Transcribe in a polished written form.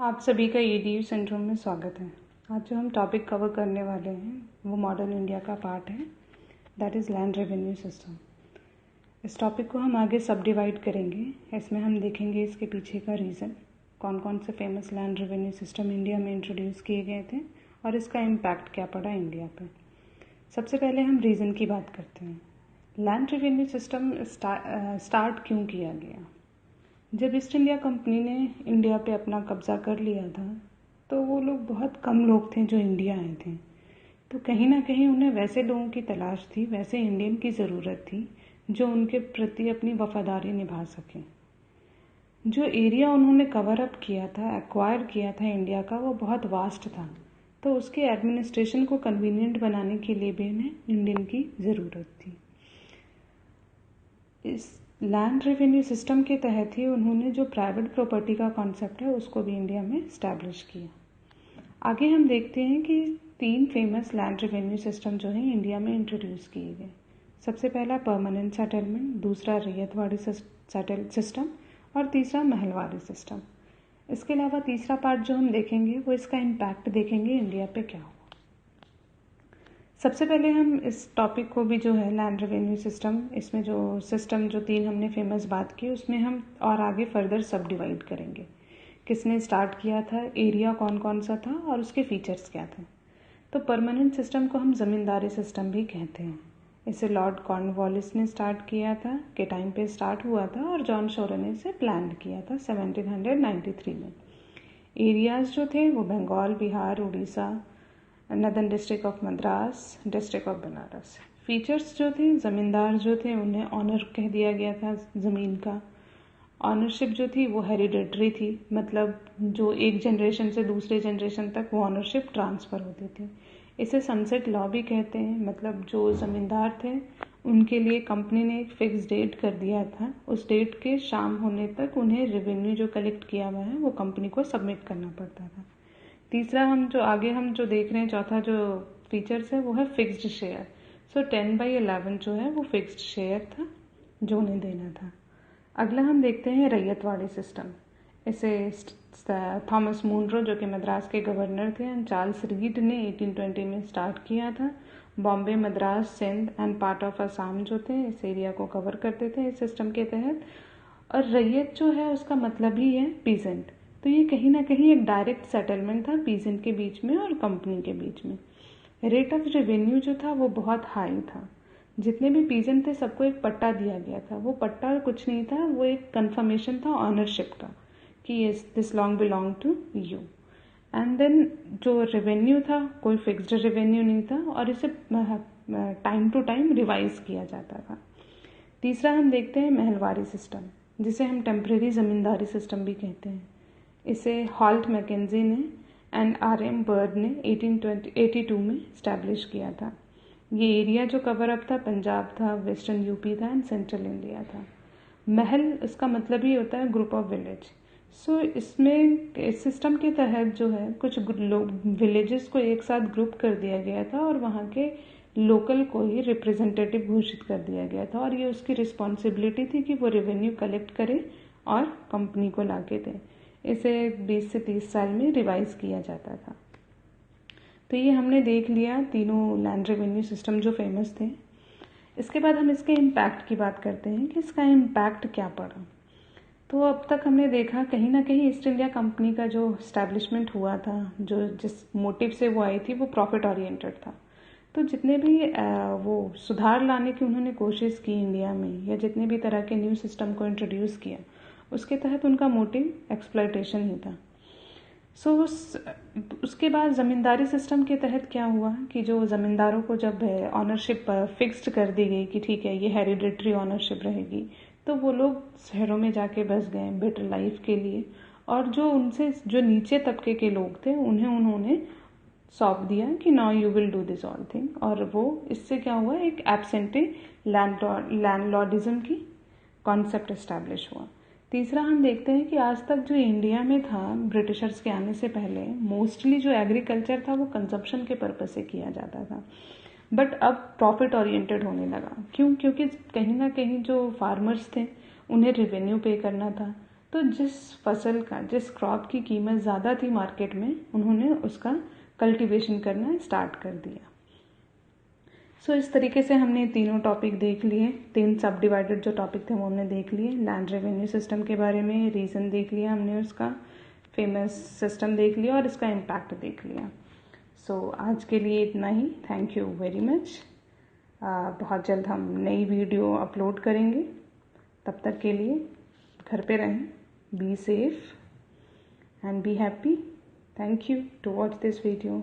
आप सभी का EDU सिंड्रोम में स्वागत है। आज जो हम टॉपिक कवर करने वाले हैं वो मॉडर्न इंडिया का पार्ट है, that is land revenue system. इस टॉपिक को हम आगे सब डिवाइड करेंगे। इसमें हम देखेंगे इसके पीछे का रीज़न, कौन कौन से famous land revenue system India में इंट्रोड्यूस किए गए थे और इसका इम्पैक्ट क्या पड़ा इंडिया पर। सबसे पहले हम रीज़न की बात करते हैं। लैंड रेवेन्यू सिस्टम स्टार्ट क्यों किया गया? जब ईस्ट इंडिया कंपनी ने इंडिया पे अपना कब्ज़ा कर लिया था तो वो लोग बहुत कम लोग थे जो इंडिया आए थे। तो कहीं ना कहीं उन्हें वैसे लोगों की तलाश थी, वैसे इंडियन की ज़रूरत थी जो उनके प्रति अपनी वफादारी निभा सकें। जो एरिया उन्होंने कवर अप किया था, एक्वायर किया था इंडिया का, वो बहुत वास्ट था। तो उसके एडमिनिस्ट्रेशन को कन्वीनियंट बनाने के लिए भी उन्हें इंडियन की ज़रूरत थी। इस लैंड रेवेन्यू सिस्टम के तहत ही उन्होंने जो प्राइवेट प्रॉपर्टी का कॉन्सेप्ट है उसको भी इंडिया में इस्टेब्लिश किया। आगे हम देखते हैं कि 3 फेमस लैंड रेवेन्यू सिस्टम जो है इंडिया में इंट्रोड्यूस किए गए। सबसे पहला परमानेंट सेटलमेंट, दूसरा रैयतवाड़ी सिस्टम और तीसरा महलवाड़ी सिस्टम। इसके अलावा तीसरा पार्ट जो हम देखेंगे वो इसका इम्पैक्ट देखेंगे इंडिया पे क्या हुआ। सबसे पहले हम इस टॉपिक को भी जो है लैंड रेवेन्यू सिस्टम, इसमें जो सिस्टम जो 3 हमने फेमस बात की उसमें हम और आगे फर्दर सब डिवाइड करेंगे। किसने स्टार्ट किया था, एरिया कौन कौन सा था और उसके फीचर्स क्या थे। तो परमानेंट सिस्टम को हम ज़मींदारी सिस्टम भी कहते हैं। इसे लॉर्ड कॉर्नवालिस ने स्टार्ट किया था, के टाइम पे स्टार्ट हुआ था और जॉन शोरो ने इसे प्लान किया था 1793 में। एरियाज़ जो थे वो बंगाल, बिहार, उड़ीसा, नदन district of Madras, district of Banaras. Features जो थे, ज़मींदार जो थे उन्हें ऑनर कह दिया गया था ज़मीन का। ऑनरशिप जो थी वो हेरिडेटरी थी, मतलब जो एक जनरेशन से दूसरे जनरेशन तक वो ऑनरशिप ट्रांसफ़र होती थी। इसे सनसेट लॉ भी कहते हैं, मतलब जो ज़मींदार थे उनके लिए कंपनी ने एक फिक्स डेट कर दिया था, उस डेट के शाम होने तक उन्हें रेवेन्यू जो कलेक्ट किया हुआ है वो कंपनी को सबमिट करना पड़ता था। तीसरा हम जो देख रहे हैं, चौथा जो फीचर्स है वो है फिक्स्ड शेयर। सो 10/11 जो है वो फिक्स्ड शेयर था जो उन्हें देना था। अगला हम देखते हैं रैयतवाड़ी सिस्टम। इसे थॉमस मुनरो जो कि मद्रास के गवर्नर थे एंड चार्ल्स रीड ने 1820 में स्टार्ट किया था। Bombay, Madras, Sindh and part of Assam जो थे इस एरिया को कवर करते थे इस सिस्टम के तहत। और रैयत जो है उसका मतलब ही है पीजेंट। तो ये कहीं ना कहीं एक डायरेक्ट सेटलमेंट था पीजेंट के बीच में और कंपनी के बीच में। रेट ऑफ रेवेन्यू जो था वो बहुत हाई था। जितने भी पीजेंट थे सबको एक पट्टा दिया गया था। वो पट्टा कुछ नहीं था, वो एक कंफर्मेशन था ऑनरशिप का कि yes this long belong to you. And then जो रेवेन्यू था कोई फिक्स्ड रेवेन्यू नहीं था और इसे टाइम टू टाइम रिवाइज किया जाता था। तीसरा हम देखते हैं महलवारी सिस्टम, जिसे हम टेम्परेरी ज़मींदारी सिस्टम भी कहते हैं। इसे हॉल्ट मैकेंजी ने एंड RM बर्ड ने 1882 में इस्टेब्लिश किया था। ये एरिया जो कवर अप था पंजाब था, वेस्टर्न यूपी था एंड सेंट्रल इंडिया था। महल इसका मतलब ही होता है ग्रुप ऑफ विलेज। सो इसमें इस सिस्टम के तहत जो है कुछ विलेजेस को एक साथ ग्रुप कर दिया गया था और वहाँ के लोकल को ही रिप्रेजेंटेटिव घोषित कर दिया गया था और ये उसकी रिस्पॉन्सिबिलिटी थी कि वो रेवेन्यू कलेक्ट करे और कंपनी को ला के दे। इसे 20 से 30 साल में रिवाइज किया जाता था। तो ये हमने देख लिया तीनों लैंड रेवेन्यू सिस्टम जो फेमस थे। इसके बाद हम इसके इम्पैक्ट की बात करते हैं कि इसका इम्पैक्ट क्या पड़ा। तो अब तक हमने देखा कहीं ना कहीं ईस्ट इंडिया कंपनी का जो इस्टेब्लिशमेंट हुआ था, जो जिस मोटिव से वो आई थी वो प्रॉफिट ओरिएंटेड था। तो जितने भी वो सुधार लाने की उन्होंने कोशिश की इंडिया में, या जितने भी तरह के न्यू सिस्टम को इंट्रोड्यूस किया, उसके तहत उनका मोटिव एक्सप्लॉयटेशन ही था। सो उसके बाद ज़मींदारी सिस्टम के तहत क्या हुआ कि जो ज़मींदारों को जब ऑनरशिप फिक्स्ड कर दी गई कि ठीक है ये हेरिडेटरी ऑनरशिप रहेगी, तो वो लोग शहरों में जाके बस गए बेटर लाइफ के लिए। और जो उनसे जो नीचे तबके के लोग थे उन्होंने सौंप दिया कि now you will do this all thing. और वो इससे क्या हुआ, एक एब्सेंटी लैंडलॉर्डिज्म की कॉन्सेप्ट इस्टेब्लिश हुआ। तीसरा हम देखते हैं कि आज तक जो इंडिया में था ब्रिटिशर्स के आने से पहले मोस्टली जो एग्रीकल्चर था वो कंजप्शन के पर्पस से किया जाता था, बट अब प्रॉफिट ओरिएंटेड होने लगा। क्यों? क्योंकि कहीं ना कहीं जो फार्मर्स थे उन्हें रेवेन्यू पे करना था, तो जिस क्रॉप की कीमत ज़्यादा थी मार्केट में, उन्होंने उसका कल्टीवेशन करना स्टार्ट कर दिया। सो इस तरीके से हमने तीनों टॉपिक देख लिए, 3 सब डिवाइडेड जो टॉपिक थे वो हमने देख लिए। लैंड रेवेन्यू सिस्टम के बारे में रीज़न देख लिया हमने, उसका फेमस सिस्टम देख लिया और इसका इम्पैक्ट देख लिया। सो आज के लिए इतना ही। Thank you very much. बहुत जल्द हम नई वीडियो अपलोड करेंगे। तब तक के लिए घर पे रहें, be safe and be happy. Thank you to watch this video.